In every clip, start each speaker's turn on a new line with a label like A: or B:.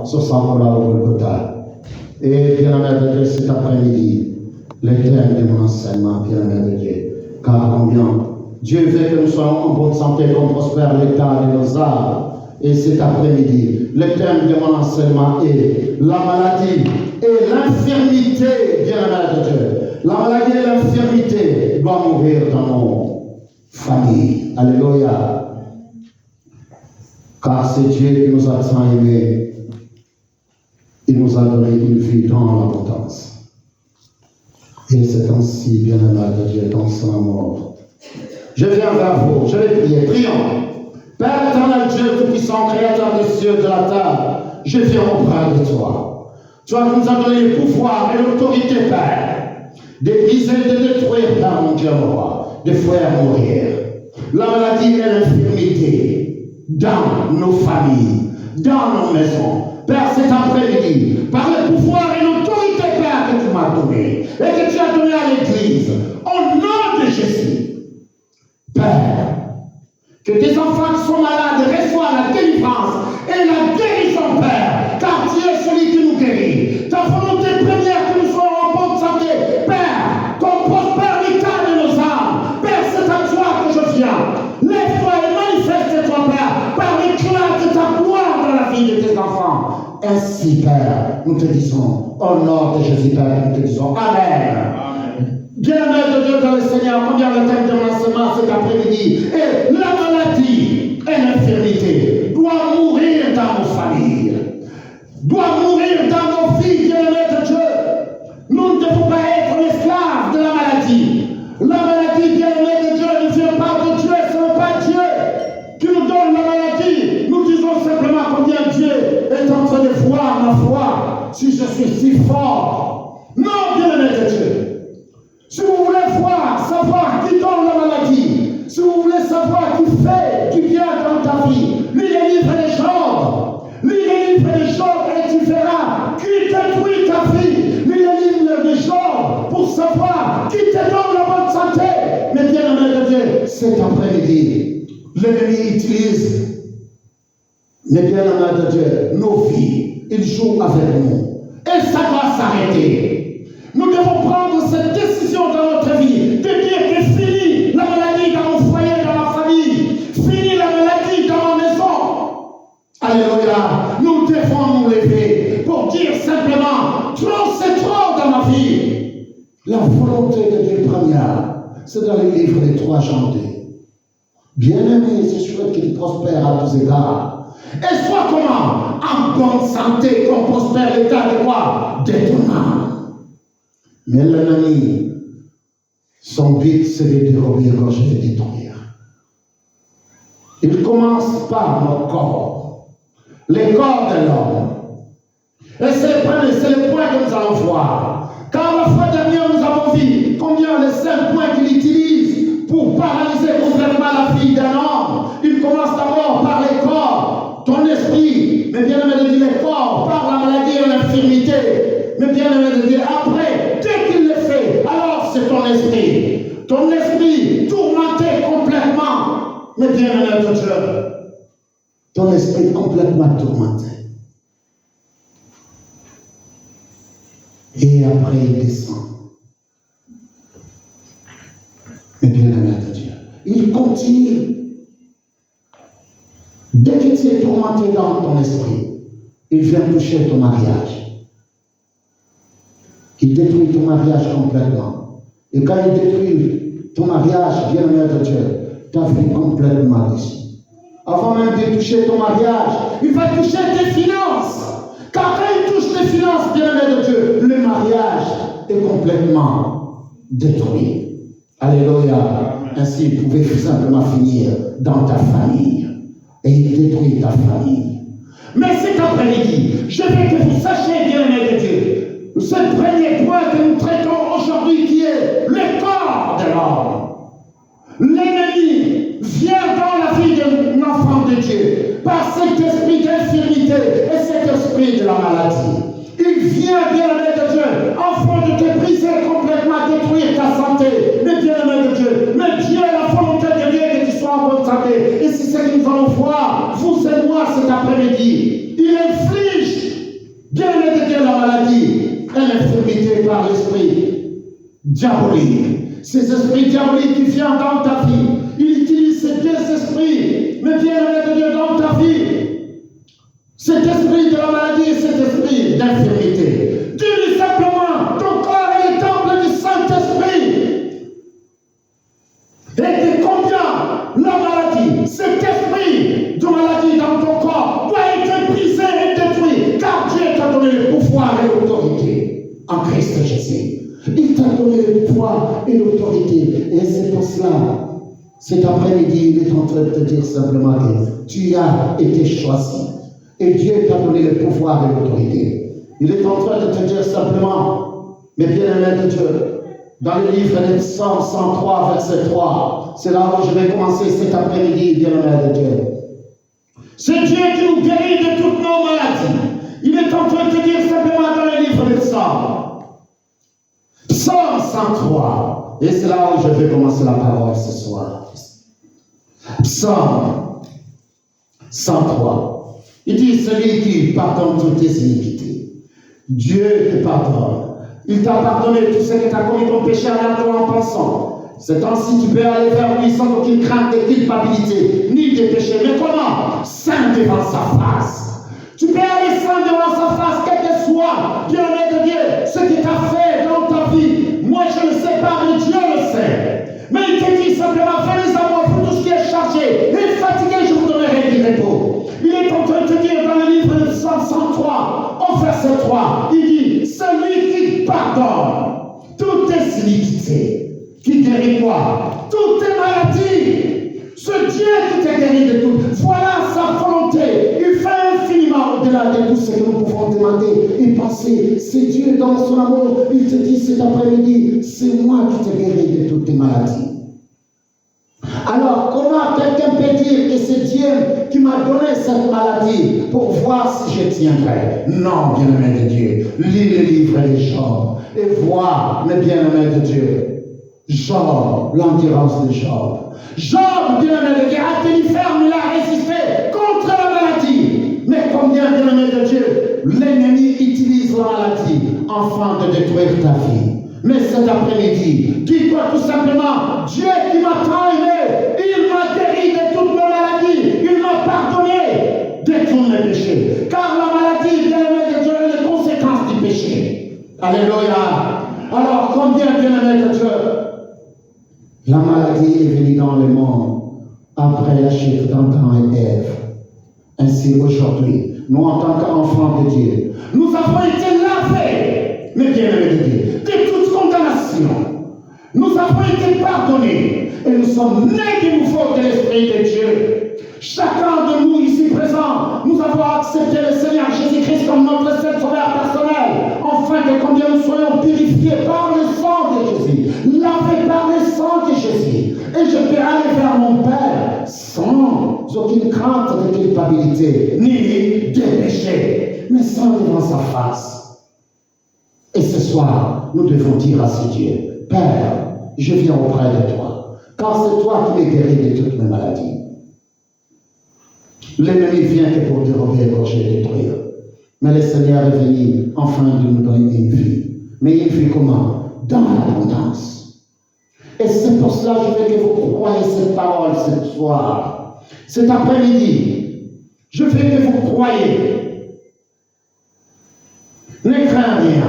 A: sur sa parole au Golgotha. Et bien-aimé de Dieu, cet après-midi, le thème de mon enseignement, bien-aimé de Dieu, car combien Dieu veut que nous soyons en bonne santé, qu'on prospère l'état de nos âmes. Et cet après-midi, le thème de mon enseignement est la maladie et l'infirmité, bien-aimé de Dieu. La maladie et l'infirmité doivent mourir dans nos familles. Alléluia. Car c'est Dieu qui nous a tant aimés. Il nous a donné une vie dans l'abondance. Et c'est ainsi, bien-aimé de Dieu, dans son amour. Je viens vers vous, je vais prier. Prions. Père éternel Dieu Tout-Puissant, Créateur des cieux et de la terre, je viens auprès de toi. Toi qui nous as donné le pouvoir et l'autorité, Père, de briser, de détruire, Père mon Dieu, roi, de faire mourir la maladie et l'infirmité dans nos familles, dans nos maisons. Père, cet après-midi, par le pouvoir et l'autorité, Père, que tu m'as donné et que tu as donné à l'Église, au nom de Jésus, Père, que tes enfants qui sont malades reçoivent la délivrance et la guérison, Père, car tu es celui qui nous guérit. Ta volonté première, que nous soyons en bonne santé, Père, qu'on prospère l'état de nos âmes. Père, c'est à toi que je viens. Lève-toi et manifeste-toi, Père, par l'éclat de ta gloire dans la vie de tes enfants. Ainsi, Père, nous te disons, au nom de Jésus, Père, nous te disons, Amen. Bien-aimé de Dieu dans le Seigneur, combien le thème de mon enseignement cet après-midi et la maladie et l'infirmité doit mourir dans nos familles, doit mourir dans nos vies, bien-aimé de Dieu. Nous ne devons pas être l'esclave de la maladie. La maladie, bien-aimé de Dieu, ne vient pas de Dieu, ce n'est pas Dieu qui nous donne la maladie. Nous disons simplement combien Dieu est en train de voir ma foi, si je suis si fort. Non, bien-aimé de Dieu. Si vous voulez savoir qui donne la maladie, si vous voulez savoir qui fait du bien dans ta vie, lis les livres des Job. Lis les livres des Job et tu verras qui détruit ta vie. Lis les livres des Job pour savoir qui te donne la bonne santé. Mais bien aimé de Dieu, cet après-midi, l'ennemi utilise, mais bien aimé de Dieu, nos vies. Il joue avec nous. Et ça doit s'arrêter. Nous devons prendre cette décision dans notre vie, de dire que fini la maladie dans mon foyer, dans ma famille, fini la maladie dans ma maison. Alléluia. Nous devons nous lever pour dire simplement, trop c'est trop dans ma vie. La volonté de Dieu première, c'est dans le livre des 3 Jean 2. Bien-aimé, je souhaite qu'il prospère à tous égards. Et soit comment? En bonne santé, qu'on prospère l'état de quoi? De ton âme. Mais l'ennemi, son but, c'est de dérober, quand je vais détruire. Il commence par notre corps, le corps de l'homme. Et c'est le point que nous allons voir. Car la fois dernière, nous avons vu combien les 5 points qu'il utilise pour paralyser complètement la vie d'un homme. Il commence d'abord par les corps, ton esprit, mais bien aimé de dire les corps, par la maladie et l'infirmité. Mais bien aimé de dire après, dès qu'il le fait, alors c'est ton esprit. Ton esprit tourmenté complètement. Mais bien aimé de Dieu, ton esprit complètement tourmenté. Et après il descend. Mais bien aimé de Dieu, il continue. Dès que tu es tourmenté dans ton esprit, il vient toucher ton mariage. Il détruit ton mariage complètement. Et quand il détruit ton mariage, bien-aimé de Dieu, ta vie complètement déçue. Avant même de toucher ton mariage, il va toucher tes finances. Car quand il touche tes finances, bien-aimé de Dieu, le mariage est complètement détruit. Alléluia. Ainsi, il pouvait simplement finir dans ta famille. Et il détruit ta famille. Mais cet après-midi, je veux que vous sachiez, bien-aimé de Dieu, ce premier point que nous traitons aujourd'hui qui est le corps de l'homme. L'ennemi vient dans la vie d'un enfant de Dieu par cet esprit d'infirmité et cet esprit de la maladie. Il vient, bien-aimé de Dieu, afin de te briser complètement, détruire ta santé. Mais bien-aimé de Dieu, mais Dieu a la volonté de Dieu que tu sois en bonne santé. Et c'est ce que nous allons voir, vous et moi, cet après-midi. Il inflige Bien-aimé de Dieu, la maladie est l'infirmité par l'esprit diabolique. Ces esprits diaboliques qui viennent dans ta vie, il utilise ces deux esprits, mais bien-aimé de Dieu, dans ta vie, cet esprit de la maladie et cet esprit d'infirmité. Dis-lui simplement, ton corps est le temple du Saint-Esprit. Et de combien la maladie, cet esprit de maladie dans ton corps doit être brisé et détruit, car Dieu t'a donné le pouvoir et l'autorité en Christ Jésus. Il t'a donné le pouvoir et l'autorité. Et c'est pour cela, cet après-midi, il est en train de te dire simplement que tu as été choisi. Et Dieu t'a donné le pouvoir et l'autorité. Il est en train de te dire simplement, mais bien-aimé de Dieu, dans le livre des Psaumes 103, verset 3, c'est là où je vais commencer cet après-midi, bien-aimé de Dieu. C'est Dieu qui nous guérit de toutes nos maladies. Il est en train de te dire simplement dans le livre des Psaumes. Psaume 103. Et c'est là où je vais commencer la parole ce soir. Psaume 103. Il dit, celui qui pardonne toutes tes iniquités. Dieu te pardonne. Il t'a pardonné tout ce que tu as commis ton péché en pensant. C'est ainsi tu peux aller vers lui sans aucune crainte de culpabilité, ni de péché. Mais comment? Saint devant sa face. Tu peux aller saint devant sa face, quel que soit, bien-aimé de Dieu, ce que tu as fait dans ta vie. Moi, je ne sais pas, mais Dieu le sait. Mais il te dit simplement, venez à moi pour tout ce qui est chargé et fatigué, je vous donnerai du repos. Il est en train de te dire dans le livre de Psaume 103, au verset 3, il dit, celui qui pardonne toutes tes iniquités, qui guérit quoi? Toutes tes maladies. Ce Dieu qui t'a guéri de tout. Voilà sa volonté. Il fait infiniment au-delà de tout ce que nous pouvons demander et penser. C'est Dieu dans son amour. Il te dit cet après-midi, c'est moi qui t'ai guéri de toutes tes maladies. Alors, comment quelqu'un peut dire que c'est Dieu qui m'a donné cette maladie pour voir si je tiendrai? Non, bien-aimé de Dieu. Lis le livre de Job et vois, mes bien-aimés de Dieu. Job, l'endurance de Job. Job, bien-aimé de Dieu, a tenu ferme, il a résisté contre la maladie. Mais combien, bien-aimé de Dieu, l'ennemi utilise la maladie afin de détruire ta vie. Mais cet après-midi, dis-toi tout simplement, Dieu qui m'a tant aimé, il m'a guéri de toutes mes maladies, il m'a pardonné de tous mes péchés. Car la maladie, bien-aimé de Dieu, est les conséquences du péché. Alléluia. Alors, combien, bien-aimé de Dieu, la maladie est venue dans le monde après la chute d'Adam et Ève. Ainsi, aujourd'hui, nous, en tant qu'enfants de Dieu, nous avons été lavés, mais bien-aimés de Dieu, de toute condamnation. Nous avons été pardonnés et nous sommes nés de nouveau de l'Esprit de Dieu. Chacun de nous ici présents, nous avons accepté le Seigneur Jésus-Christ comme notre seul sauveur personnel, afin que combien nous soyons purifiés par le sang de Jésus, lavés par le sang de Jésus. Et je peux aller vers mon Père sans aucune crainte de culpabilité, ni de péché, mais sans devant sa face. Et ce soir, nous devons dire à ce Dieu, Père, je viens auprès de toi, car c'est toi qui m'es guéri de toutes mes maladies. L'ennemi vient que pour dérober, égorger et détruire. Mais le Seigneur est venu enfin de nous donner une vie. Mais une vie comment? Dans l'abondance. Et c'est pour cela que je veux que vous croyez cette parole ce soir. Cet après-midi, je veux que vous croyez. Ne crains rien.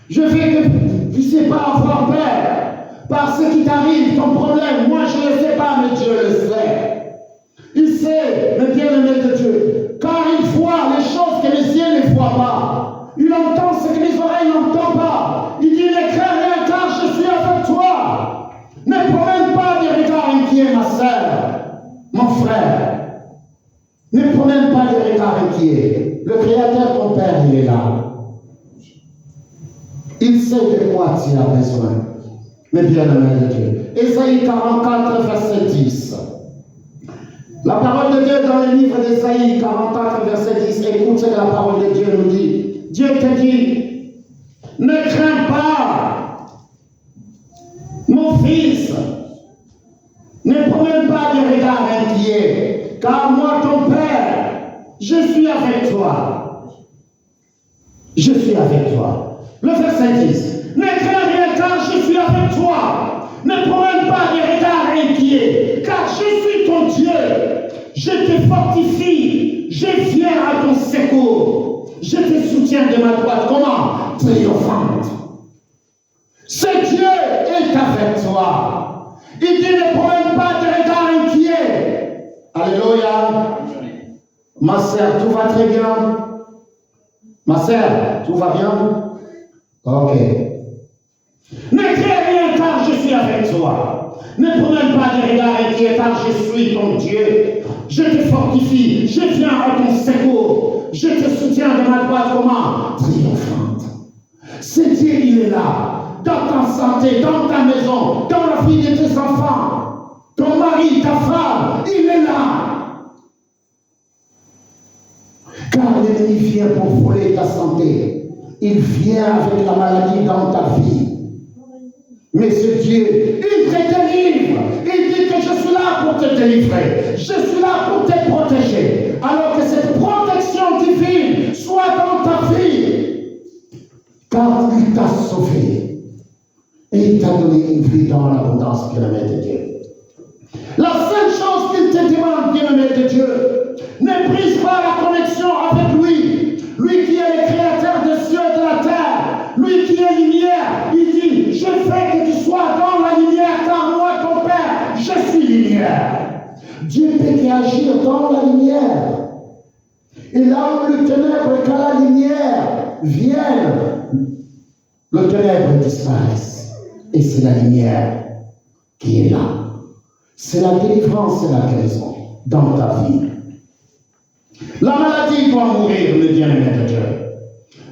A: Je veux que vous ne puissiez pas avoir peur par ce qui t'arrive, ton problème. Moi, je ne le sais pas, mais Dieu le sait. Il sait, le bien-aimé de Dieu, car il voit les choses que les yeux ne voient pas. Il entend ce que les oreilles n'entendent pas. Il dit, ne crains rien, car je suis avec toi. Ne promène pas des regards inquiets, ma sœur, mon frère. Ne promène pas des regards inquiets. Le Créateur, ton Père, il est là. Il sait de quoi tu as besoin. Mais bien-aimé de Dieu. Ésaïe 44, verset 10. La parole de Dieu dans le livre d'Ésaïe 44, verset 10, écoute ce que la parole de Dieu nous dit. Dieu te dit, ne crains pas, mon fils, ne promène pas des regards inquiets, car moi, ton Père, je suis avec toi. Je suis avec toi. Le verset 10. Ne crains rien car je suis avec toi. Ne promène pas des regards inquiets, car je suis ton Dieu. Je te fortifie. Je viens à ton secours. Je te soutiens de ma droite. Comment? Triomphante. Ce Dieu est avec toi. Il dit ne promène pas des regards inquiets. Alléluia. Ma sœur, tout va très bien? Ma sœur, tout va bien? Ok. Ne crains rien car je suis avec toi. Ne promène pas des regards inquiets car je suis ton Dieu. Je te fortifie, je viens à ton secours. Je te soutiens de ma droite comment? Triomphante. Ce Dieu, il est là. Dans ta santé, dans ta maison, dans la vie de tes enfants. Ton mari, ta femme, il est là. Car l'ennemi vient pour voler ta santé. Il vient avec la maladie dans ta vie. Mais ce Dieu, il te délivre. Il dit que je suis là pour te délivrer. Je suis là pour te protéger. Alors que cette protection divine soit dans ta vie. Car il t'a sauvé. Et il t'a donné une vie dans l'abondance, bien-aimé de Dieu. La seule chose qu'il te demande, bien-aimé de Dieu, ne brise pas la connexion avec lui. Lui qui est le créateur des cieux et de la terre. Lui qui est lumière. Il dit, je fais que tu sois dans la lumière, car moi, ton Père, je suis lumière. Dieu peut agir dans la lumière. Et là où le ténèbre, quand la lumière vient, le ténèbre disparaît. Et c'est la lumière qui est là. C'est la délivrance et la guérison dans ta vie. La maladie doit mourir, le bien-aimé de Dieu.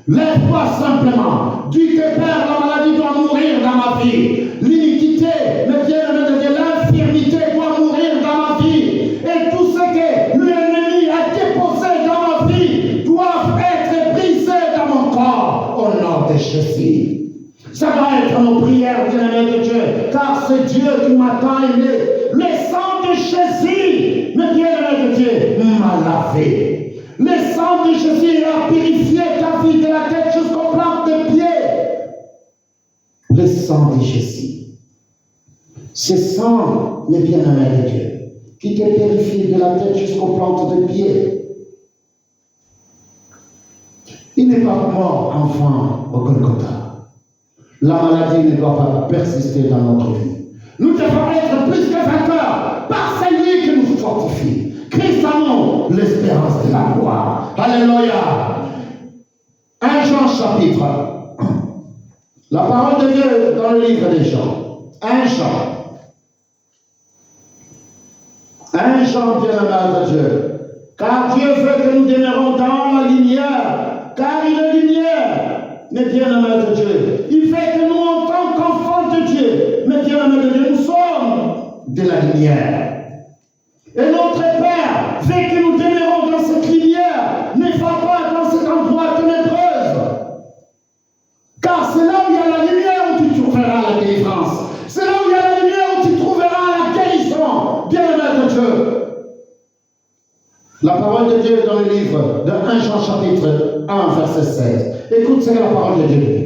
A: Lève-toi simplement. Dis que Père, la maladie doit mourir dans ma vie. L'iniquité, le bien-aimé de Dieu, l'infirmité doit mourir dans ma vie. Et tout ce que l'ennemi a déposé dans ma vie doit être brisé dans mon corps au nom de Jésus. Ça va être nos prières, bien-aimé de Dieu, car c'est Dieu qui m'attend aimé. Le sang de Jésus, le bien-aimé de Dieu, m'a lavé. Le sang de Jésus a purifié ta vie de la tête jusqu'aux plantes des pieds. Le sang de Jésus. Ce sang, le bien-aimé de Dieu, qui te purifie de la tête jusqu'aux plantes des pieds. Il n'est pas mort enfant au Golgotha. La maladie ne doit pas persister dans notre vie. Nous devons être plus que vainqueurs par celui qui nous fortifie. Christ en nous, l'espérance de la gloire. Alléluia. 1 Jean chapitre 1. La parole de Dieu dans le livre des Jean. 1 Jean. 1 Jean, bien-aimé de Dieu. Car Dieu veut que nous demeurions dans la lumière. Car il est lumière. Mais bien-aimés de Dieu, il fait que nous, en tant qu'enfants de Dieu, mais bien-aimés de Dieu, nous sommes de la lumière. Et notre Père fait que nous demeurons dans cette lumière, ne va pas dans cet endroit ténébreux. Car c'est là où il y a la lumière où tu trouveras la délivrance. C'est là où il y a la lumière où tu trouveras la guérison, bien-aimés de Dieu. La parole de Dieu est dans le livre de 1 Jean chapitre 1, verset 16. Écoute ce que la parole de Dieu dit.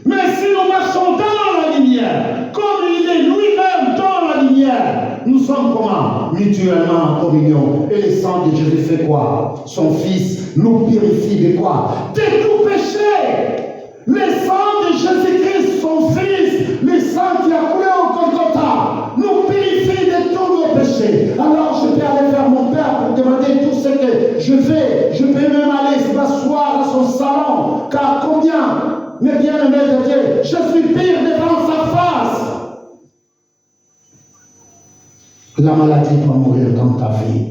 A: Mais si nous marchons dans la lumière, comme il est lui-même dans la lumière, nous sommes comment? Mutuellement en communion. Et le sang de Jésus fait quoi? Son Fils nous purifie de quoi? De tout péché. Le sang de Jésus-Christ, son Fils, le sang qui a coulé au Golgotha, nous purifie de tous nos péchés. Alors je peux aller vers mon Père pour demander tout ce que je fais. Je peux même aller m'asseoir à son salon. Car combien, mes bien-aimés de Dieu, je suis pire devant sa face. La maladie doit mourir dans ta vie.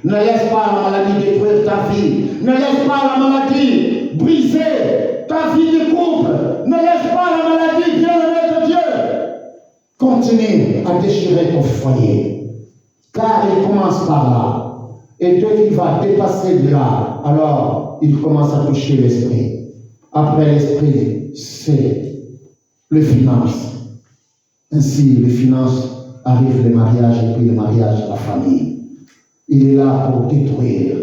A: Ne laisse pas la maladie détruire ta vie. Ne laisse pas la maladie briser ta vie de couple. Ne laisse pas la maladie, bien-aimé de Dieu, continue à déchirer ton foyer. Car il commence par là. Et dès qu'il va dépasser de là, alors il commence à toucher l'esprit. Après l'esprit, c'est les finances. Ainsi, les finances arrivent les mariages et puis le mariage, la famille. Il est là pour détruire.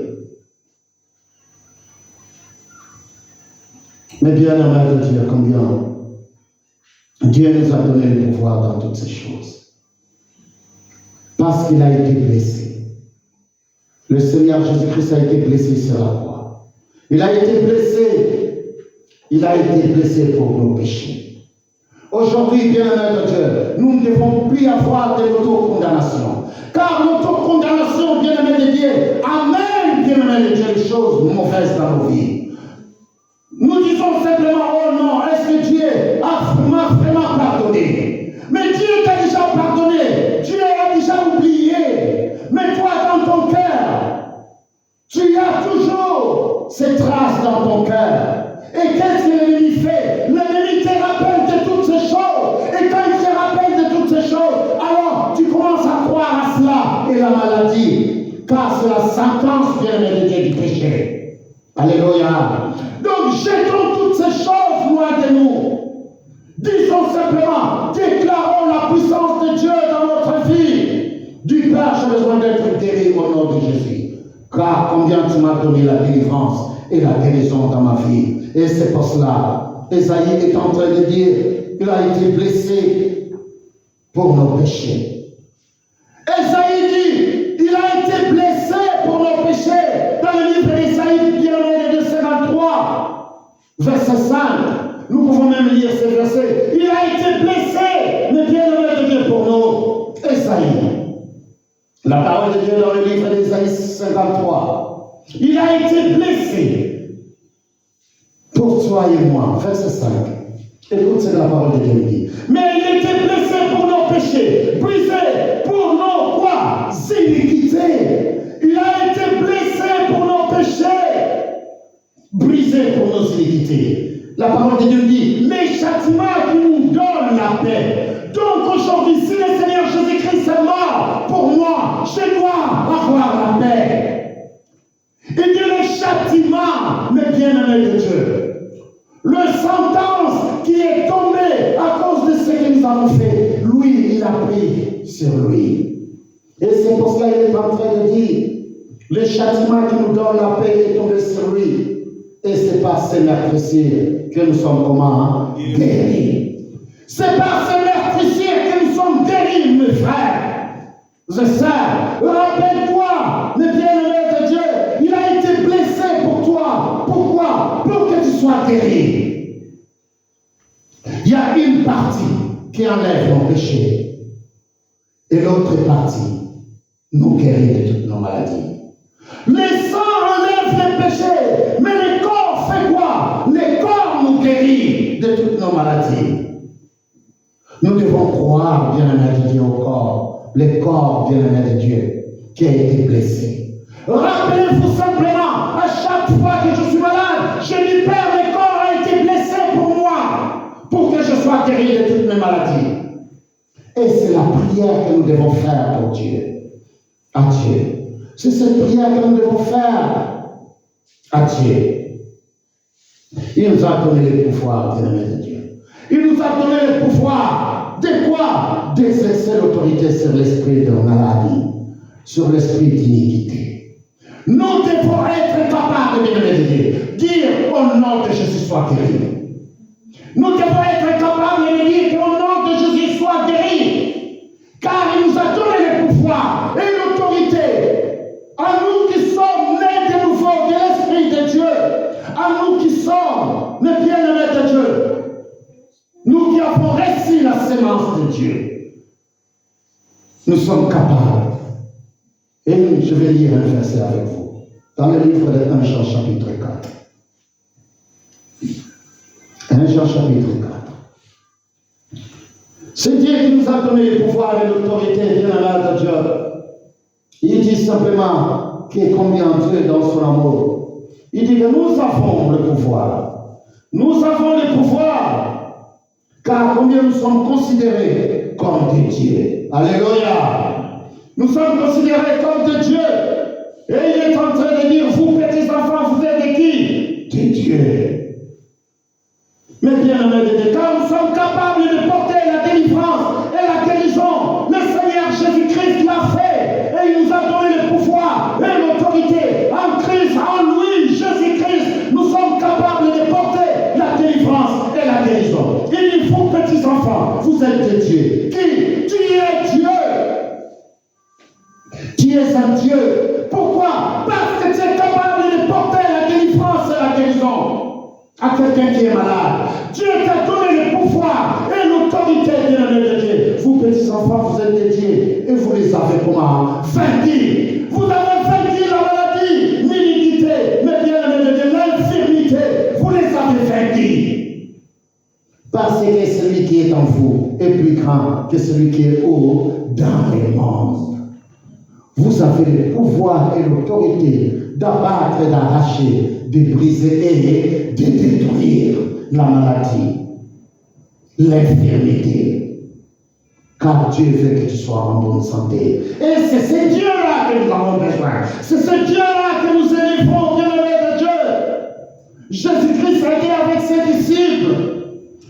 A: Mais bien aimé de Dieu, combien Dieu nous a donné le pouvoir dans toutes ces choses. Parce qu'il a été blessé. Le Seigneur Jésus-Christ a été blessé sur la croix. Il a été blessé. Il a été blessé pour nos péchés. Aujourd'hui, bien-aimés de Dieu, nous ne devons plus avoir de l'autocondamnation. Car l'autocondamnation, bien-aimés de Dieu, amène, bien-aimés de Dieu, les choses mauvaises dans nos vies. Nous disons simplement, oh non, est-ce que Dieu m'a vraiment pardonné? Mais Dieu t'a déjà pardonné. Dieu a déjà oublié. Mais toi, dans ton cœur, tu as toujours ces traces dans ton cœur. Et qu'est-ce que l'ennemi fait? L'ennemi te rappelle de toutes ces choses. Et quand il te rappelle de toutes ces choses, alors tu commences à croire à cela et la maladie. Car c'est la sentence bien-aimée de Dieu du péché. Alléluia. Donc jetons toutes ces choses loin de nous. Disons simplement, déclarons la puissance de Dieu dans notre vie. Du Père, j'ai besoin d'être guéri au nom de Jésus. Car combien tu m'as donné la délivrance et la guérison dans ma vie. Et c'est pour cela, Esaïe est en train de dire, il a été blessé pour nos péchés. Esaïe dit, il a été blessé pour nos péchés. Dans le livre d'Esaïe, bien-aimé de 53, verset 5, nous pouvons même lire ce verset. Il a été blessé, mais bien-aimé de Dieu pour nous. Esaïe. La parole de Dieu dans le livre d'Esaïe 53. Il a été blessé pour toi et moi. Verset 5. Écoute ce que la parole de Dieu dit. Mais il était blessé pour nos péchés, brisé pour nos quoi? Iniquités. Il a été blessé pour nos péchés, brisé pour nos iniquités. La parole de Dieu dit, les châtiments qui nous donnent la paix. Donc aujourd'hui, si le Seigneur Jésus-Christ est mort pour moi, je dois avoir la paix. Et que le châtiment, mes bien-aimés de Dieu, le sentence qui est tombé à cause de ce que nous avons fait, lui, il a pris sur lui. Et c'est pour cela qu'il est en train de dire, le châtiment qui nous donne la paix est tombé sur lui. Et c'est par ces meurtrissures que nous sommes comment? Guéris. C'est par ces meurtrissures que nous sommes guéris, mes frères. C'est ça. Rappelle-toi, mes bien-aimés de Dieu, il a été blessé pour toi. Pourquoi? Pour que tu sois guéri. Il y a une partie qui enlève nos péchés et l'autre partie nous guérit de toutes nos maladies. Les sangs enlèvent les péchés, mais le corps fait quoi? Le corps nous guérit de toutes nos maladies. Nous devons croire, bien-aimé de Dieu, au corps, le corps, bien-aimé de Dieu, qui a été blessé. Rappelez-vous simplement, à chaque fois que je suis malade, je dis, Père, le corps a été blessé pour moi, pour que je sois guéri de toutes mes maladies. Et c'est la prière que nous devons faire pour Dieu. À Dieu. C'est cette prière que nous devons faire à Dieu. Il nous a donné le pouvoir, bien-aimé de Dieu. Il nous a donné le pouvoir de quoi? D'exercer l'autorité sur l'esprit de maladie, sur l'esprit d'iniquité. Nous devons être capables, bien-aimé de Dieu, dire au nom de Jésus soit guéri. Nous devons être capables de dire qu'au nom de Jésus soit guéri. Car il nous a donné le pouvoir et l'autorité. À nous qui sommes nés de nouveau de l'Esprit de Dieu, à nous qui sommes les bien-aimés de Dieu, nous qui avons reçu la sémence de Dieu, nous sommes capables. Et je vais lire un verset avec vous, dans le livre de 1 Jean chapitre 4. 1 Jean chapitre 4. C'est Dieu qui nous a donné le pouvoir et l'autorité, bien-aimés de Dieu. Il dit simplement que combien Dieu dans son amour. Il dit que nous avons le pouvoir. Nous avons le pouvoir. Car combien nous sommes considérés comme des dieux. Alléluia. Nous sommes considérés comme des dieux. Et il est en train de dire, vous petits enfants, vous êtes de qui? Des dieux. Mais bien aimés de Dieu, quand nous sommes capables de porter la délivrance et la guérison, le Seigneur Jésus-Christ l'a fait. Et il nous a donné le pouvoir et l'autorité en Christ, en lui, Jésus-Christ. Nous sommes capables de porter la enfants, vous êtes des dieux. Qui? Tu es Dieu. Tu es un Dieu. Pourquoi? Parce que tu es capable de porter la délivrance et la guérison à quelqu'un qui est malade. Dieu t'a donné le pouvoir et l'autorité de Dieu. Vous, petits enfants, vous êtes des dieux et vous les avez comment? Vaincu. Vous avez vaincu la maladie, l'iniquité, mais bien l'infirmité. Vous les avez vaincus. Parce que celui qui est en vous est plus grand que celui qui est haut dans les mondes. Vous avez le pouvoir et l'autorité d'abattre et d'arracher, de briser et de détruire la maladie, l'infirmité. Car Dieu veut que tu sois en bonne santé. Et c'est ce Dieu-là que nous avons besoin. C'est ce Dieu-là que nous élevrons, bien-aimés de Dieu. Jésus-Christ a été avec ses disciples.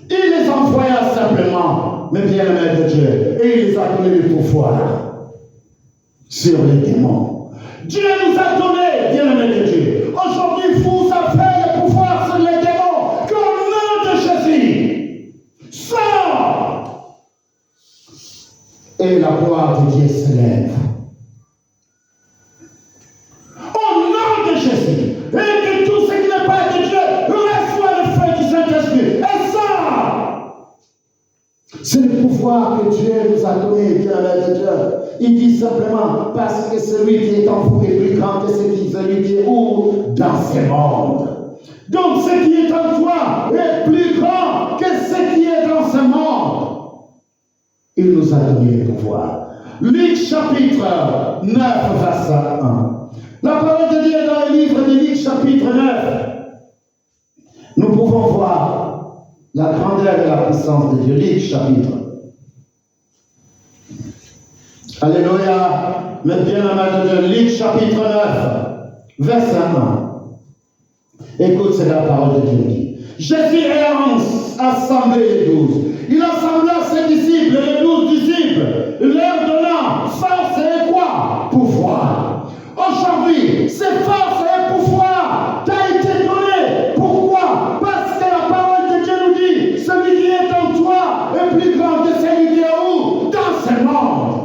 A: Il les envoya simplement, mais bien-aimés de Dieu. Et il les a donné le pouvoir sur les démons. Dieu nous a donné, bien-aimés de Dieu. Aujourd'hui, vous avez le pouvoir sur les démons. Qu'au nom de Jésus, sors! Et la gloire de Dieu s'élève. Au nom de Jésus, et que tout ce qui n'est pas de Dieu reçoit le feu du Saint-Esprit. Et sort! C'est le pouvoir que Dieu nous a donné, bien-aimés de Dieu. Il dit simplement, parce que celui qui est en vous est plus grand que celui qui est où? Dans ce monde. Donc ce qui est en toi est plus grand que ce qui est dans ce monde. Il nous a donné le pouvoir. Luc chapitre 9, verset 1. La parole de Dieu dans le livre de Luc chapitre 9. Nous pouvons voir la grandeur et la puissance de Dieu. Luc chapitre. Alléluia. Mais bien aimé de Luc chapitre 9, verset 1. Écoute, c'est la parole de Dieu. Jésus ayant assemblé les 12. Il assembla ses disciples, les 12 disciples, leur donnant force et quoi? Pouvoir. Aujourd'hui, cette force et pouvoir t'a été donné. Pourquoi? Parce que la parole de Dieu nous dit, celui qui est en toi est plus grand que celui qui est où? Dans ce monde.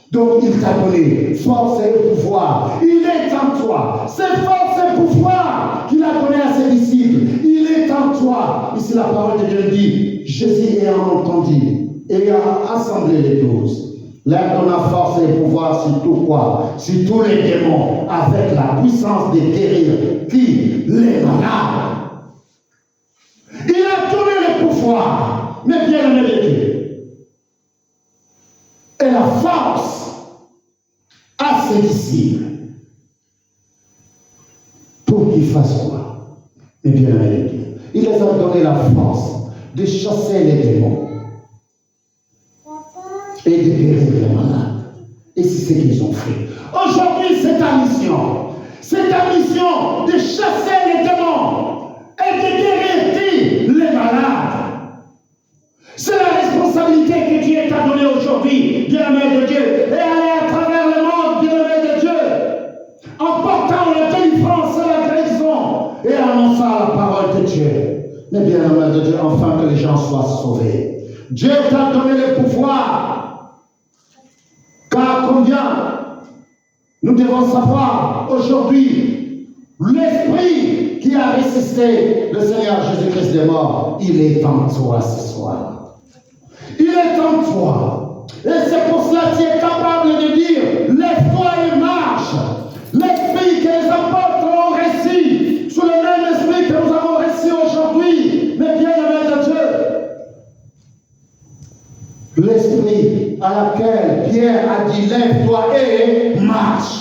A: Donc il t'a donné force et pouvoir. Il est en toi. C'est force et pouvoir qu'il a donné à ses disciples. Il est en toi. Ici la parole de Dieu dit, Jésus ayant entendu et ayant assemblé les 12, leur donna force et pouvoir sur tout quoi? Sur tous les démons, avec la puissance de guérir qui? Les malades. Il a donné le pouvoir, mais bien aimé de Dieu. Et la force à ses disciples pour qu'ils fassent quoi? Mais bien aimé de Dieu. Il les a donné la force de chasser les démons et de guérir les malades. Et c'est ce qu'ils ont fait. Aujourd'hui, c'est ta mission. C'est ta mission de chasser les démons et de guérir qui? Les malades. C'est la responsabilité que Dieu t'a donnée aujourd'hui, bien-aimé de Dieu, et aller à travers le monde, bien-aimé de Dieu, en portant la délivrance et la guérison et annonçant la parole de Dieu. Mais bien-aimé de Dieu, enfin que les gens soient sauvés. Dieu t'a donné le pouvoir. Car combien nous devons savoir aujourd'hui, l'esprit qui a ressuscité le Seigneur Jésus-Christ des morts, il est en toi ce soir. Il est en toi. Et c'est pour cela que tu es capable de dire, lève-toi et marche. L'esprit que les apôtres ont reçu, sous le même esprit que nous avons reçu aujourd'hui, mais bien aimé de Dieu. L'esprit à laquelle Pierre a dit, lève-toi et marche.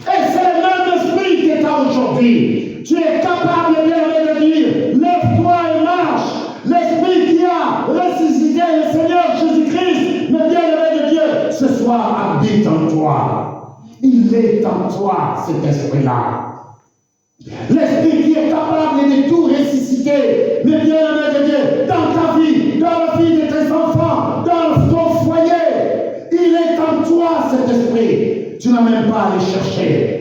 A: Et c'est le même esprit qui est à aujourd'hui. Tu es capable, bien aimé, de dire, lève-toi et marche. L'esprit qui a ressuscité le Seigneur Jésus-Christ, mais bien aimé de Dieu, ce soir habite en toi. Il est en toi, cet esprit-là. L'esprit qui est capable de tout ressusciter, mais bien aimé de Dieu, dans ta vie, dans la vie de tes enfants, dans ton foyer, il est en toi, cet esprit. Tu n'as même pas à le chercher.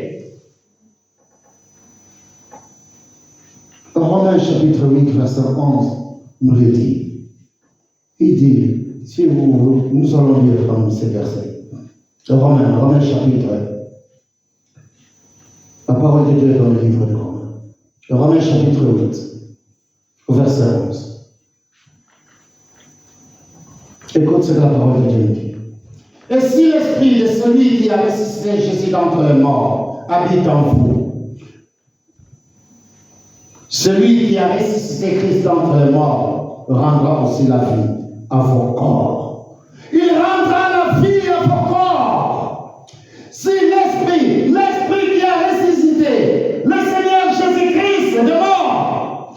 A: Romains chapitre 8, verset 11 nous le dit. Il dit, si nous allons lire comme ces versets. Romains chapitre. La parole de Dieu est dans le livre de Romains. Romains chapitre 8, verset 11. Écoute ce que la parole de Dieu dit. Et si l'esprit de celui qui a ressuscité Jésus d'entre les morts habite en vous, celui qui a ressuscité Christ d'entre les morts rendra aussi la vie à vos corps. Il rendra la vie à vos corps. Si l'esprit qui a ressuscité le Seigneur Jésus-Christ de mort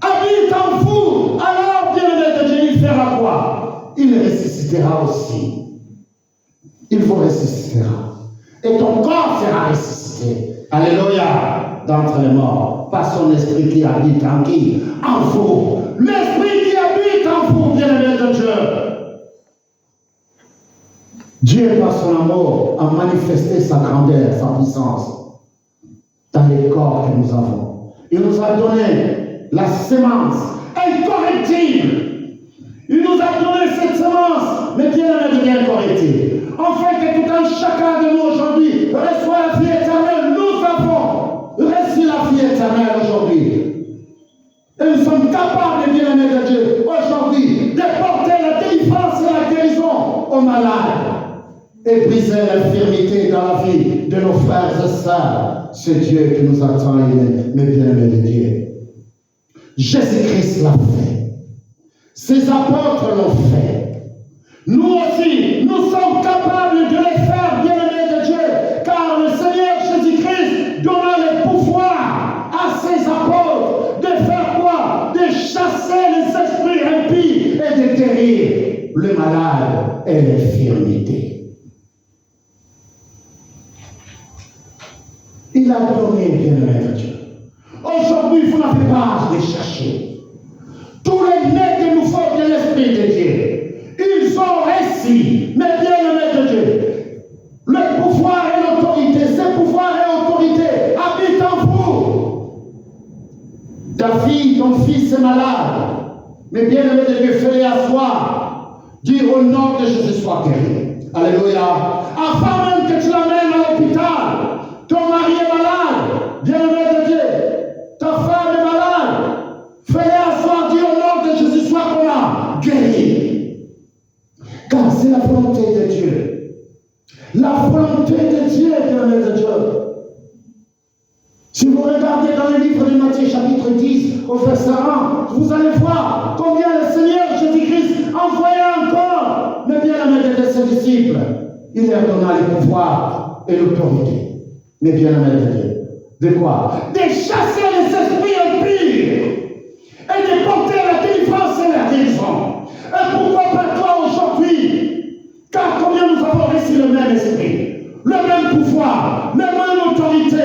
A: habite en vous, alors bien-aimé de Dieu, il fera quoi? Il ressuscitera aussi. Il vous ressuscitera. Et ton corps sera ressuscité. Alléluia. D'entre les morts. Par son esprit qui habite en qui? En vous. L'esprit qui habite en vous, bien-aimé de Dieu. Dieu, par son amour, a manifesté sa grandeur, sa puissance dans les corps que nous avons. Il nous a donné la semence incorruptible. Il nous a donné cette semence, mais bien-aimé de Dieu incorruptible. Afin que tout un chacun de nous aujourd'hui reçoit la vie éternelle. Nous avons reçu la vie éternelle aujourd'hui. Et nous sommes capables, bien-aimés de Dieu, aujourd'hui, de porter la délivrance et la guérison aux malades et briser l'infirmité dans la vie de nos frères et sœurs. C'est Dieu qui nous attend, mes bien-aimés de Dieu. Jésus-Christ l'a fait. Ses apôtres l'ont fait. Nous aussi, nous sommes capables de les faire, bien-aimés de Dieu, car le Seigneur Jésus-Christ donna le pouvoir à ses apôtres de faire quoi? De chasser les esprits impies et de guérir le malade et l'infirmité. Il a donné, bien-aimés de Dieu. Aujourd'hui, vous n'avez pas à les chercher. Tous les nez que nous faut de l'Esprit de Dieu, ils ont réussi, mais bien-aimés de Dieu, le pouvoir et l'autorité, ce pouvoir et l'autorité habitent en vous. Ta fille, ton fils est malade, mais bien-aimé de Dieu, fais-les asseoir. Dis au nom de Jésus, sois guéri. Alléluia. Afin même que tu l'amènes à l'hôpital, ton mari est malade, bien-aimé de Dieu, ta femme est malade, fais-les asseoir, dis au nom de Jésus, sois comment? Guéri. Car c'est la volonté de Dieu. La volonté de Dieu, bien-aimé de Dieu. Si vous regardez dans le livre de Matthieu, chapitre 10, au verset 1, vous allez voir combien le Seigneur Jésus-Christ envoyait encore, mais bien-aimé de ses disciples. Il leur donna le pouvoir et l'autorité. Mais bien-aimé de Dieu. De quoi? De chasser les esprits impurs et de porter la délivrance et la guérison. Et pourquoi pas toi aujourd'hui? Car combien nous avons reçu le même esprit, le même pouvoir, la même autorité.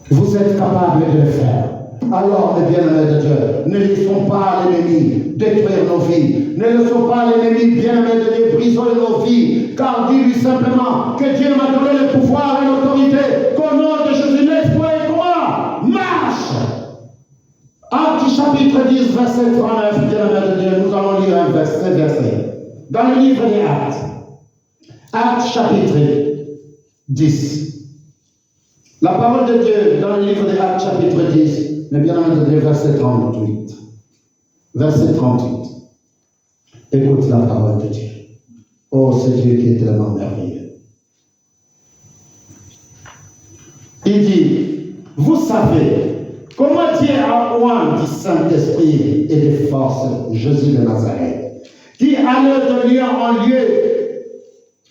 A: Vous êtes capables de le faire. Alors, mes bien-aimés de Dieu, ne laissons pas l'ennemi détruire nos vies. Ne laissons pas l'ennemi, bien-aimés de Dieu, briser nos vies. Car dis-lui simplement que Dieu m'a donné le pouvoir et l'autorité. Qu'au nom de Jésus, l'esprit et toi, marche. Actes chapitre 10, verset 39, bien-aimés de Dieu, nous allons lire un verset. Dans le livre des Actes. Actes chapitre 10. La parole de Dieu dans le livre des Actes chapitre 10, mais bien-aimés de Dieu, verset 38. Verset 38. Écoute la parole de Dieu. Oh, c'est Dieu qui est tellement merveilleux. Il dit, vous savez comment Dieu a oint du Saint-Esprit et de force Jésus de Nazareth, qui allait de lieu en lieu,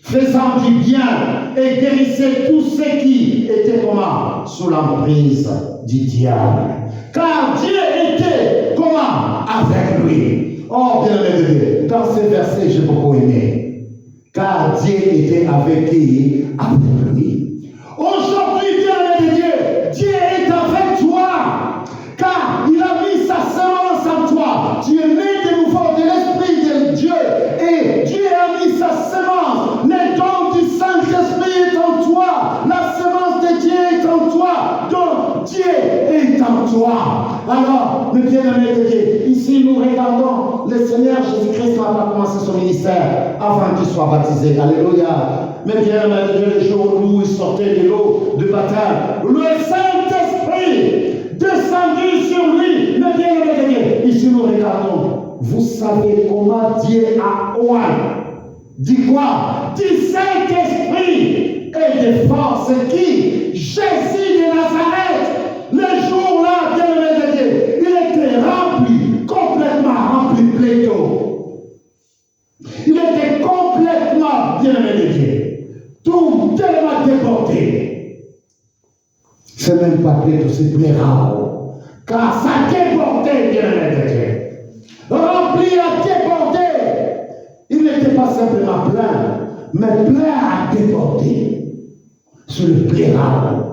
A: faisant du bien et guérissait tous ceux qui étaient comment? Sous l'emprise du diable. Car Dieu était comment? Avec lui. Oh, bien-aimé de Dieu, dans ces versets, j'ai beaucoup aimé. Car Dieu était avec qui? Avec lui. Aujourd'hui, bien-aimé de Dieu, Dieu est avec toi. Car il a mis sa semence en toi. Tu es né de nouveau de l'Esprit de Dieu. Et Dieu a mis sa semence. Les dons du Saint-Esprit est en toi. La semence de Dieu est en toi. Donc Dieu est en toi. Alors, Alors, mes bien-aimés de Dieu, ici nous regardons, le Seigneur Jésus-Christ n'a pas commencé son ministère avant qu'il soit baptisé. Alléluia. Mes bien-aimés de Dieu, le jour où il sortait de l'eau de baptême, le Saint-Esprit descendu sur lui. Mes bien-aimés de Dieu, ici nous regardons. Vous savez comment Dieu a oint. Dit quoi? Dit Saint-Esprit et de force qui? Jésus de Nazareth. Le jour-là, bien-aimé de Dieu, il était rempli, complètement rempli pléto. Il était complètement, bien-aimé de Dieu, tout tellement débordé. C'est même pas pléto, c'est pléra. Car ça débordait, bien-aimé de Dieu. Rempli à déborder. Il n'était pas simplement plein, mais plein à déborder. C'est le pléra.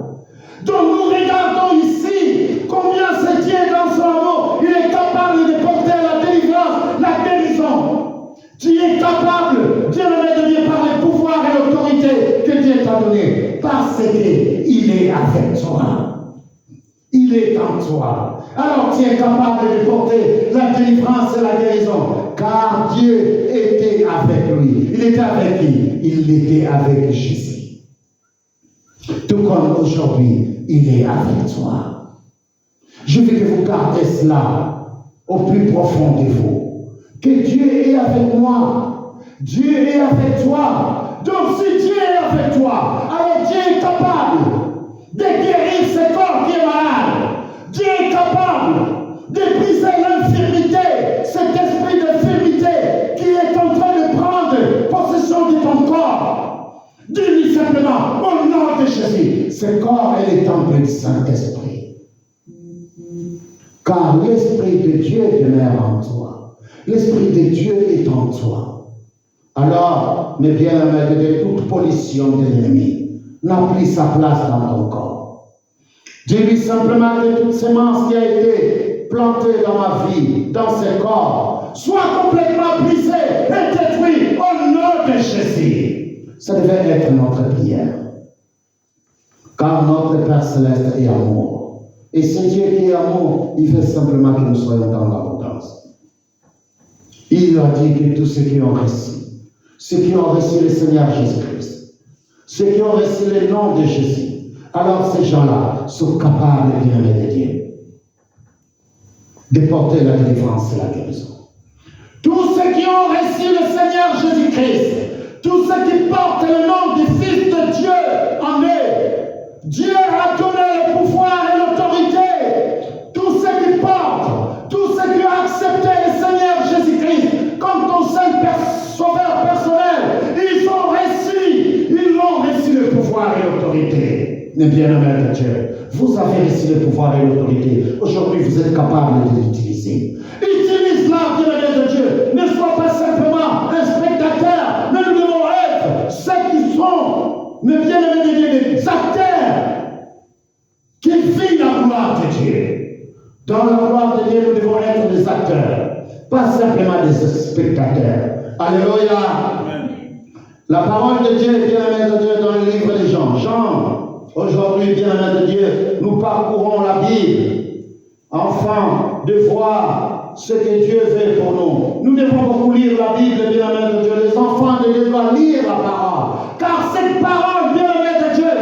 A: Donc nous regardons ici combien c'est Dieu dans son amour. Il est capable de porter la délivrance, la guérison. Tu es capable, Dieu le met de par le pouvoir et l'autorité que Dieu t'a donné. Parce qu'il est avec toi. Il est en toi. Alors tu es capable de porter la délivrance et la guérison. Car Dieu était avec lui. Il était avec qui? Il était avec Jésus. Tout comme aujourd'hui, il est avec toi. Je veux que vous gardez cela au plus profond de vous. Que Dieu est avec moi. Dieu est avec toi. Donc si Dieu est avec toi, alors Dieu est capable de guérir ce corps qui est malade. Dieu est capable de briser l'infirmité, cet esprit d'infirmité qui est en train de prendre possession de ton corps. Dis-lui simplement, au nom de Jésus, ce corps est le temple du Saint-Esprit. Car l'Esprit de Dieu demeure en toi. L'Esprit de Dieu est en toi. Alors, mes bien-aimés, de toute pollution de l'ennemi n'a plus sa place dans ton corps. Dis-lui simplement que toute semence qui a été plantée dans ma vie, dans ce corps, soit complètement brisée et détruite au nom de Jésus. Ça devait être notre prière. Car notre Père Céleste est amour. Et ce Dieu qui est amour, il veut simplement que nous soyons dans l'abondance. Il a dit que tous ceux qui ont reçu le Seigneur Jésus-Christ, ceux qui ont reçu le nom de Jésus, alors ces gens-là sont capables, bien-aimés de Dieu, de porter la délivrance et la guérison. Tous ceux qui ont reçu le Seigneur Jésus-Christ, tous ceux qui portent le nom du Fils de Dieu en eux, Dieu a donné le pouvoir et l'autorité. Tous ceux qui portent, tous ceux qui ont accepté le Seigneur Jésus-Christ comme ton seul sauveur personnel, ils ont reçu le pouvoir et l'autorité. Mais bien-aimés de Dieu, vous avez reçu le pouvoir et l'autorité. Aujourd'hui, vous êtes capable de l'utiliser. Utilise-la, bien-aimés de Dieu. Ne sois pas simplement un spectateur, mais nous devons être ceux qui sont, mais bien-aimés de Dieu, des acteurs qui vivent la gloire de Dieu. Dans la gloire de Dieu, nous devons être des acteurs, pas simplement des spectateurs. Alléluia. Amen. La parole de Dieu, bien-aimés de Dieu, dans le livre de Jean. Jean, aujourd'hui, bien-aimés de Dieu, nous parcourons la Bible, afin de voir ce que Dieu veut pour nous. Nous devons beaucoup lire la Bible, bien-aimés de Dieu. Les enfants de Dieu doivent lire la parole. Car cette parole, bien-aimés de Dieu,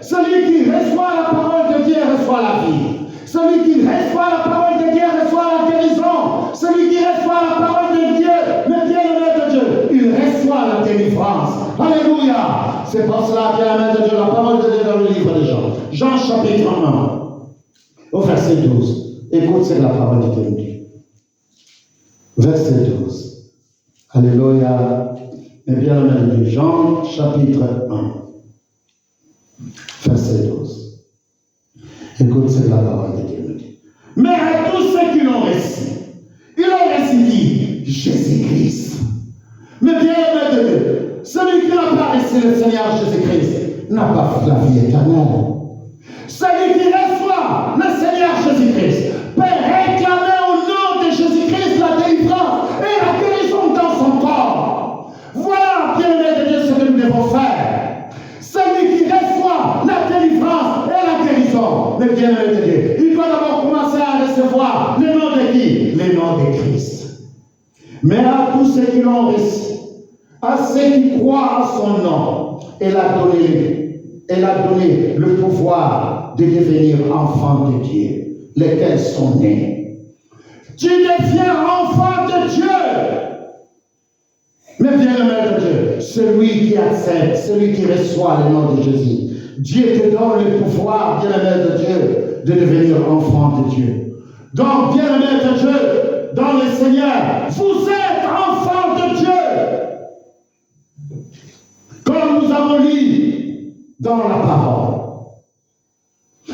A: celui qui reçoit la parole de Dieu reçoit la vie. Celui qui reçoit la parole de Dieu reçoit la guérison. Celui qui reçoit la parole de Dieu, le bien-aimé de Dieu, il reçoit la délivrance. Alléluia. C'est pour cela, bien-aimé de Dieu, la parole de Dieu dans le livre de Jean. Jean chapitre 1, au verset 12. Écoute, c'est la parole de Dieu. Verset 12. Alléluia. Et bien-aimé de Dieu, Jean chapitre 1, verset 12. Écoute, c'est la parole de Dieu. Mais à tous ceux qui l'ont reçu, ils ont reçu qui? Jésus-Christ. Mais bien-aimé de Dieu, celui qui n'a pas reçu le Seigneur Jésus-Christ n'a pas la vie éternelle. Celui qui reçoit le Seigneur Jésus-Christ peut réclamer au nom de Jésus-Christ la délivrance et la guérison dans son corps. Voilà, bien-aimé de Dieu, ce que nous devons faire. Celui qui reçoit la délivrance et la guérison, le bien-aimé de Dieu, il doit d'abord commencer à recevoir le nom nom de Christ. Mais à tous ceux qui l'ont reçu, à ceux qui croient en son nom, elle a donné le pouvoir de devenir enfants de Dieu, lesquels sont nés. Tu deviens enfant de Dieu. Mais bien-aimé de Dieu, celui qui accepte, celui qui reçoit le nom de Jésus, Dieu te donne le pouvoir, bien-aimé de Dieu, de devenir enfant de Dieu. Donc, bien-aimé de Dieu, dans le Seigneur, vous êtes enfants de Dieu. Comme nous avons lu dans la parole.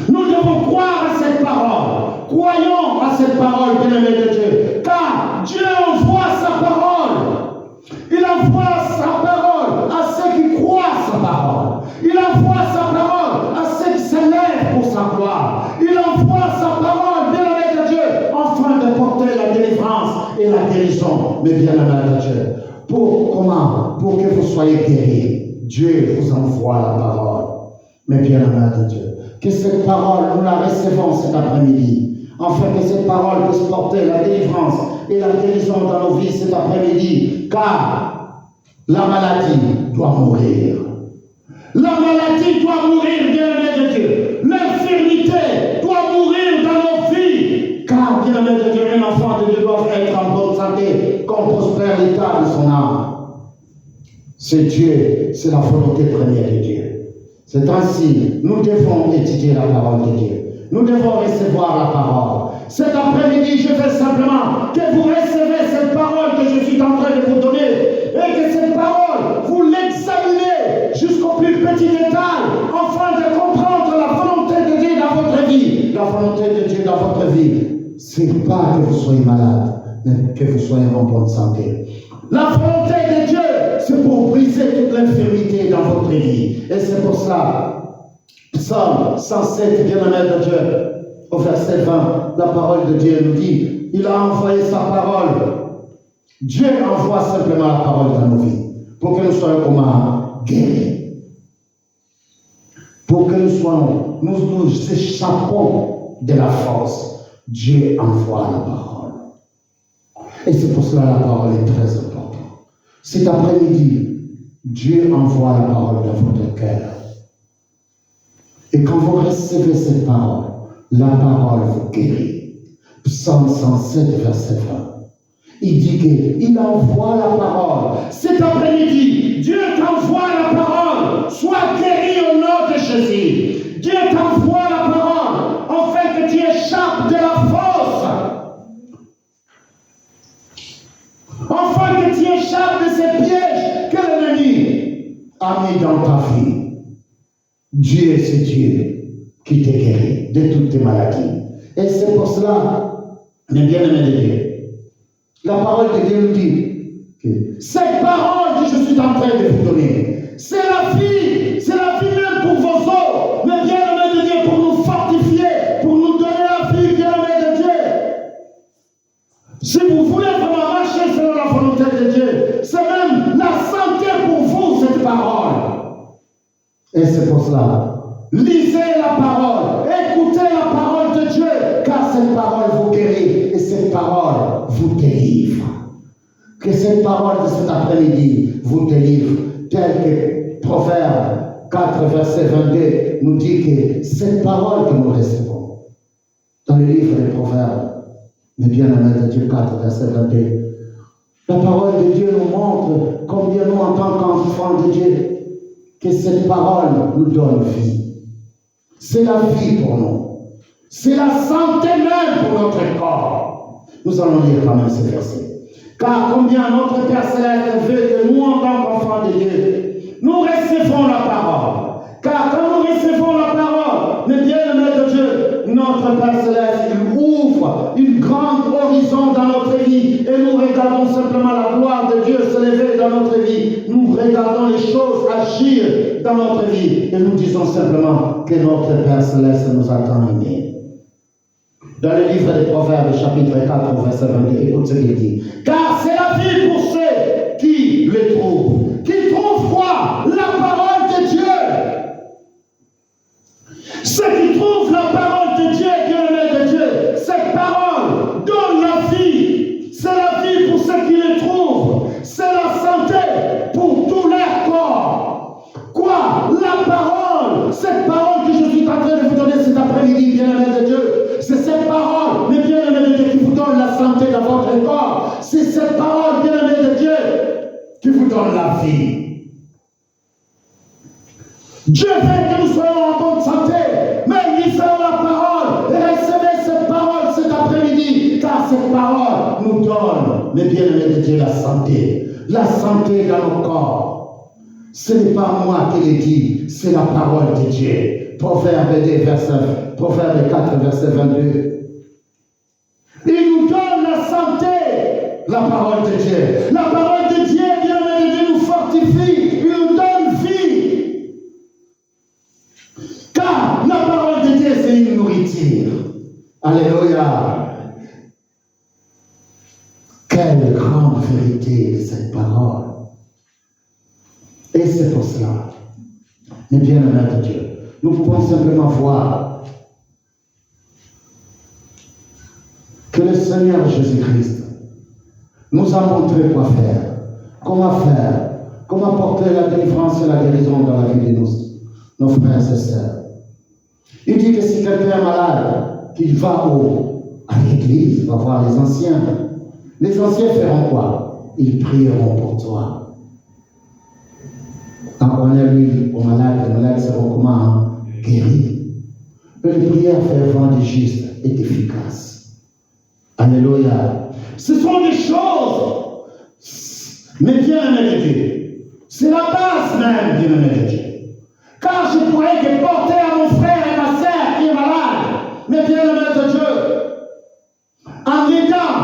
A: Nous devons croire à cette parole. Croyons à cette parole, bien-aimé de Dieu. Car Dieu envoie sa parole. Il envoie sa parole à ceux qui croient sa parole. Il envoie sa parole à ceux qui s'élèvent pour sa gloire. Il envoie sa parole, bien-aimé de Dieu, afin d'apporter la délivrance et la guérison. Mais bien-aimé de Dieu, pour comment? Pour que vous soyez guéris. Dieu vous envoie la parole. Mais bien-aimé de Dieu, que cette parole, nous la recevons cet après-midi, afin que cette parole puisse porter la délivrance et la guérison dans nos vies cet après-midi, car la maladie doit mourir. La maladie doit mourir, bien-aimé de Dieu. L'infirmité doit mourir dans nos vies, car, bien-aimé de Dieu, un enfant de Dieu doit être en bonne santé, comme prospère l'état de son âme. C'est Dieu, c'est la volonté première de Dieu. C'est ainsi, nous devons étudier la parole de Dieu. Nous devons recevoir la parole. Cet après-midi, je veux simplement que vous recevez cette parole que je suis en train de vous donner et que cette parole, vous l'examinez jusqu'au plus petit détail afin de comprendre la volonté de Dieu dans votre vie. La volonté de Dieu dans votre vie, c'est pas que vous soyez malade, mais que vous soyez en bonne santé. La volonté de Dieu, c'est pour briser toute l'infirmité dans votre vie. Et c'est pour ça, Psaume 107, bien-aimé de Dieu, au verset 20, la parole de Dieu nous dit, il a envoyé sa parole. Dieu envoie simplement la parole dans nos vies, pour que nous soyons comment guéris. Pour que nous échappons de la force. Dieu envoie la parole. Et c'est pour cela que la parole est très importante. Cet après-midi, Dieu envoie la parole dans votre cœur. Et quand vous recevez cette parole, la parole vous guérit. Psaume 107, verset 20. Il dit qu'il envoie la parole. Cet après-midi, Dieu t'envoie la parole. Sois guéri au nom de Jésus. Dieu t'envoie la parole afin que tu échappes de la force. Afin que tu échappes de ces pièges que l'ennemi a mis dans ta vie. Dieu, c'est Dieu qui te guérit de toutes tes maladies. Et c'est pour cela, mes bien-aimés de Dieu, la parole de Dieu nous dit que cette parole que je suis en train de vous donner, c'est la vie même pour vos os, mes bien-aimés de Dieu, pour nous fortifier, pour nous donner la vie, bien-aimés de Dieu. Si vous voulez vraiment marcher selon la volonté de Dieu, c'est même la santé pour vous, cette parole. Et c'est pour cela, lisez la parole, écoutez la parole de Dieu, car cette parole vous guérit et cette parole vous délivre. Que cette parole de cet après-midi vous délivre, tel que Proverbe 4, verset 22 nous dit que cette parole que nous recevons dans le livre des Proverbes, mais bien aimé de Dieu 4, verset 22, la parole de Dieu nous montre combien nous, en tant qu'enfants de Dieu, que cette parole nous donne vie. C'est la vie pour nous. C'est la santé même pour notre corps. Nous allons lire quand même ce verset. Car combien notre Père Céleste veut que nous, en tant qu'enfants de Dieu, nous recevons la parole. Car quand nous recevons la parole, mais bien aimé de Dieu, notre Père Céleste, il ouvre une grande horizon dans notre vie et nous regardons simplement la gloire de Dieu se lever dans notre vie. Nous regardons les choses agir dans notre vie et nous disons simplement que notre Père Céleste nous a tant aimés. Dans le livre des Proverbes, chapitre 4, verset 22, écoute ce qu'il dit. Car c'est la vie pour ceux qui le trouvent. Qui trouvent quoi? La parole de Dieu. Ceux qui trouvent la parole de Dieu, bien-aimés de Dieu, cette parole donne la vie. santé dans votre corps. C'est cette parole, bien-aimée de Dieu, qui vous donne la vie. Dieu veut que nous soyons en bonne santé, mais lisons la parole et recevez cette parole cet après-midi, car cette parole nous donne, mes bien-aimés de Dieu, la santé dans nos corps. Ce n'est pas moi qui l'ai dit, c'est la parole de Dieu. Proverbe 4, verset 22. Il nous donne la santé, la parole de Dieu. La parole de Dieu, bien-aimé de Dieu, nous fortifie, il nous donne vie. Car la parole de Dieu, c'est une nourriture. Alléluia. Quelle grande vérité de cette parole. Et c'est pour cela, mes bien-aimés de Dieu, nous pouvons simplement voir que le Seigneur Jésus-Christ nous a montré quoi faire, comment porter la délivrance et la guérison dans la vie de nos frères et sœurs. Il dit que si quelqu'un est malade, qu'il va à l'église, va voir les anciens. Les anciens feront quoi? Ils prieront pour toi. Quand on est lui aux malades, les malades seront comment? Guéris. Mais les prières ferventes du juste est efficace. Alléluia. Ce sont des choses, mais bien-aimés de Dieu. C'est la base même, bien-aimés de Dieu. Car je pourrais que porter à mon frère et ma sœur qui est malade, mais bien-aimés de Dieu, en l'aidant,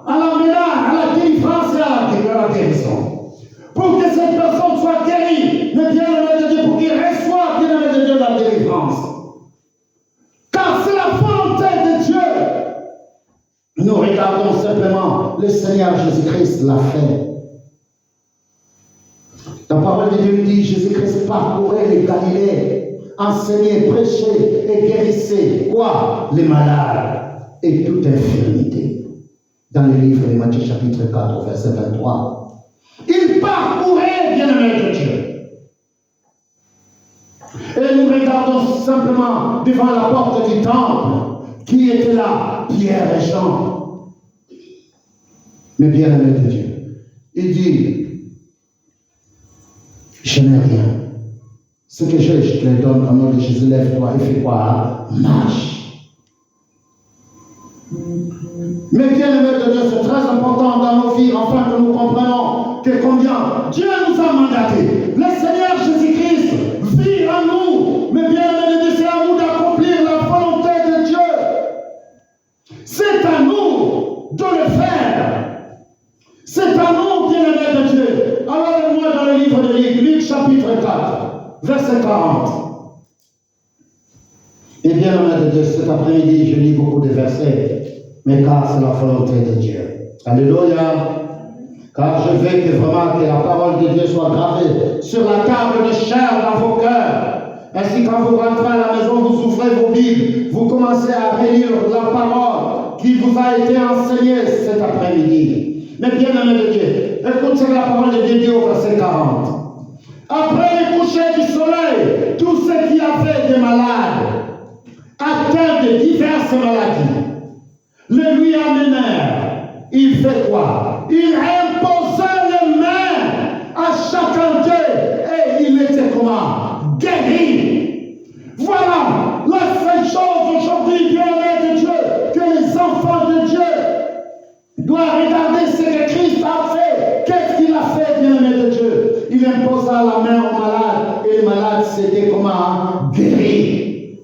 A: en l'emmenant à la délivrance et à la guérison. Pour que cette personne soit guérie, mais bien-aimé de Dieu, pour qu'il reçoive, bien-aimé de Dieu, la délivrance. Car c'est la volonté de Dieu. Nous regardons simplement, le Seigneur Jésus-Christ l'a fait. La parole de Dieu dit, Jésus-Christ parcourait les Galilées, enseignait, prêchait et guérissait, quoi? Les malades et toute infirmité. Dans le livre de Matthieu chapitre 4, verset 23. Il parcourait, bien-aimé de Dieu. Et nous regardons simplement devant la porte du temple, qui était là, Pierre et Jean. Mais bien-aimé de Dieu, il dit, je n'ai rien. Ce que j'ai, je te le donne au nom de Jésus. Lève-toi et fais quoi? Marche. Mais bien-aimés de Dieu, c'est très important dans nos vies, afin que nous comprenions que combien Dieu nous a mandaté. Le Seigneur Jésus-Christ vit en nous. Mais bien-aimés de Dieu, c'est à nous d'accomplir la volonté de Dieu. C'est à nous de le faire. C'est à nous, bien-aimés de Dieu. Alors, moi dans le livre de Luc, chapitre 4, verset 40. Et bien-aimés de Dieu, cet après-midi, je lis beaucoup de versets, mais car c'est la volonté de Dieu. Alléluia. Car je veux que vraiment que la parole de Dieu soit gravée sur la table de chair dans vos cœurs. Ainsi, quand vous rentrez à la maison, vous ouvrez vos Bibles, vous commencez à relire la parole qui vous a été enseignée cet après-midi. Mais bien-aimés de Dieu, écoutez la parole de Dieu au verset 40. Après le coucher du soleil, tous ceux qui avaient des malades, atteints de diverses maladies, le lui amenèrent. Il fait quoi? Il imposait les mains à chacun d'eux et il était comment? Guéri. Voilà la seule chose aujourd'hui, bien-aimés de Dieu, que les enfants de Dieu doivent regarder ce que Christ a fait. Qu'est-ce qu'il a fait, bien-aimé de Dieu? Il imposa la main aux malades et les malades s'étaient comment? Guéris.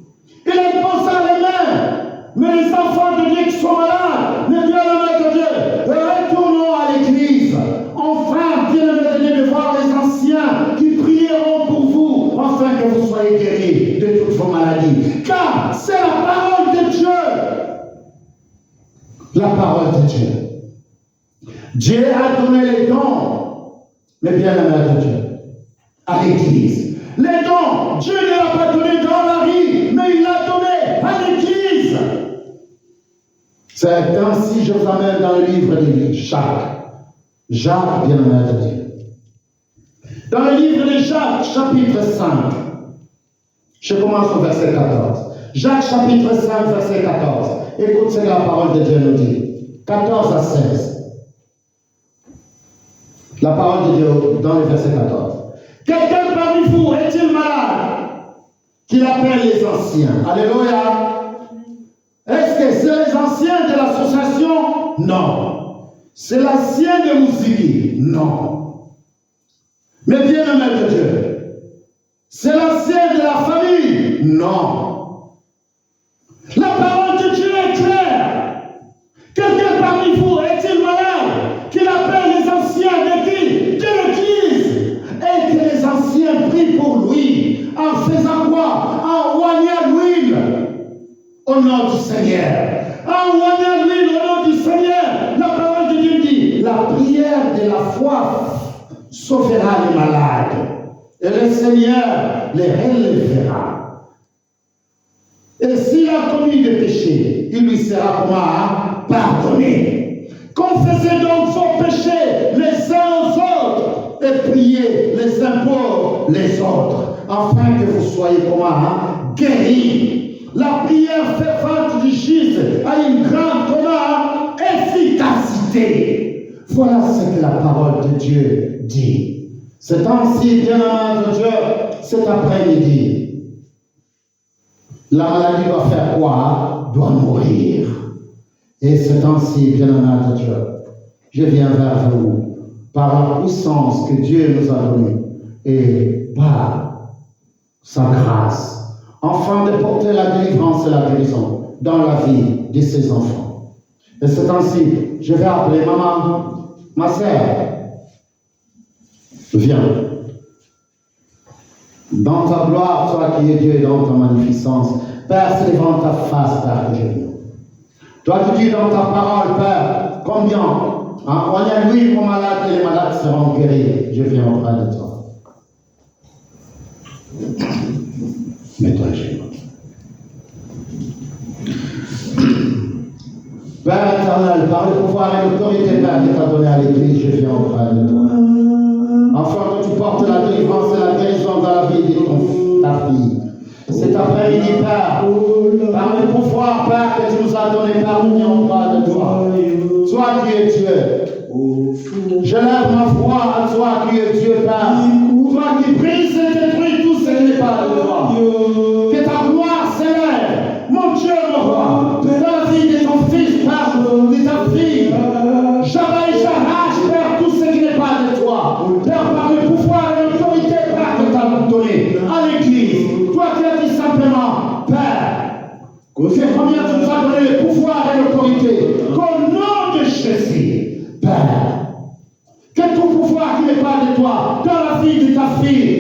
A: Il imposa les mains. Mais les enfants de Dieu qui sont malades, mais bien-aimés de Dieu, retournons à l'église. Enfin, bien-aimés de Dieu, de voir les anciens qui prieront pour vous, afin que vous soyez guéris de toutes vos maladies. Car c'est la parole de Dieu. La parole de Dieu. Dieu a donné les dons, mais bien-aimés de Dieu, à l'église. Les dons, Dieu ne l'a pas donné dans la vie, mais il l'a donné à l'église. C'est ainsi je vous amène dans le livre de Jacques. Jacques, bien-aimé de Dieu. Dans le livre de Jacques, chapitre 5, je commence au verset 14. Jacques, chapitre 5, verset 14. Écoute ce que la parole de Dieu nous dit. 14 à 16. La parole de Dieu dans le verset 14. Quelqu'un parmi vous est-il malade? Qu'il appelle les anciens. Alléluia. Est-ce que c'est les anciens de l'association? Non. C'est l'ancien de Mousiki? Non. Mais bien-aimé de Dieu, c'est l'ancien de la famille? Non. La parole de Dieu est claire. Quelqu'un parmi vous est-il malade? Qu'il appelle les anciens de qui? De l'Église. Et que les anciens prient pour lui. En faisant quoi? En oignant l'huile au nom du Seigneur. En oignant l'huile au nom du Seigneur. La parole de Dieu dit, la prière de la foi sauvera les malades. Et le Seigneur les relèvera. Et s'il a commis des péchés, il lui sera comment? Pardonné. Confessez donc vos péchés les uns aux autres et priez les uns pour les autres, afin que vous soyez comment? Guéris. La prière fervente du juste a une grande comment? Efficacité. Voilà ce que la parole de Dieu dit. C'est ainsi, bien-aimé de Dieu, cet après-midi, la maladie doit faire quoi? Doit mourir. Et c'est ainsi, bien-aimé de Dieu, je viens vers vous par la puissance que Dieu nous a donnée et par sa grâce, afin de porter la délivrance et la guérison dans la vie de ses enfants. Et c'est ainsi, je vais appeler maman, ma sœur, viens. Dans ta gloire, toi qui es Dieu, dans ta magnificence, Père, c'est devant ta face, Père, que je viens. Toi qui dis dans ta parole, Père, combien on y a lui aux malades et les malades seront guéris. Je viens auprès de toi. Mets-toi à genoux. Père éternel, par le pouvoir et l'autorité, Père, que tu as donné à l'Église, je viens auprès de toi. Afin que tu portes la délivrance et la guérison dans la vie de ta fille. Cet après-midi, Père, par le pouvoir, Père, que tu nous as donné, Père, nous venons auprès de toi. Toi qui es Dieu. Je lève ma foi à toi qui es Dieu, Père. Toi qui brises et détruis tout ce qui n'est pas de toi. Que ta gloire s'élève, mon Dieu, mon roi, dans la vie de ton fils, Père, de ta fille. J'arrache, Père, tout ce qui n'est pas de toi. Père, par le pouvoir et l'autorité, Père, que tu as donné à l'Église. Toi qui as dit simplement, Père, c'est combien tu nous as donné le pouvoir et l'autorité. Qu'au nom de Jésus, Père, que tout pouvoir qui n'est pas de toi, dans la vie de ta fille,